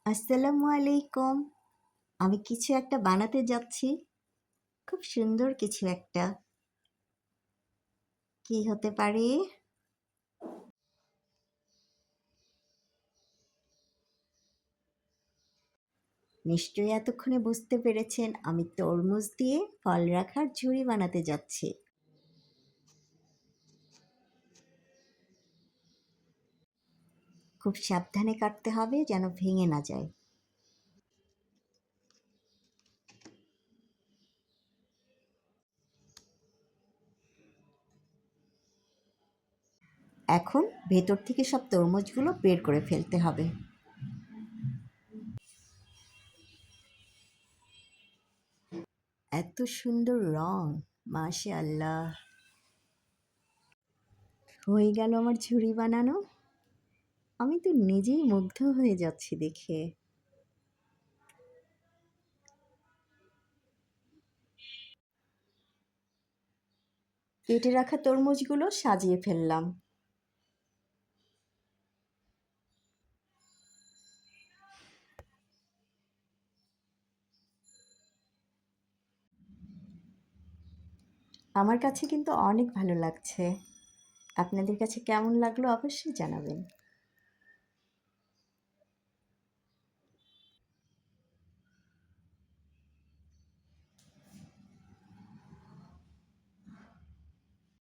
আসসালামু আলাইকুম। আমি কিছু একটা বানাতে যাচ্ছি। খুব সুন্দর কিছু একটা। কি হতে পারে? নিশ্চয়ই এতক্ষণে বুঝতে পেরেছেন আমি তরমুজ দিয়ে ফল রাখার ঝুড়ি বানাতে যাচ্ছি। খুব সাবধানে কাটতে হবে যেন ভেঙে না যায়। এখন ভেতর থেকে সব তরমুজগুলো বের করে ফেলতে হবে। এত সুন্দর রং, মাশাআল্লাহ। হয়ে গেল আমার ঝুড়ি বানানো। আমি তো নিজেই মুগ্ধ হয়ে যাচ্ছি দেখে। কেটে রাখা তরমুজগুলো সাজিয়ে ফেললাম। আমার কাছে কিন্তু অনেক ভালো লাগছে। আপনাদের কাছে কেমন লাগলো অবশ্যই জানাবেন।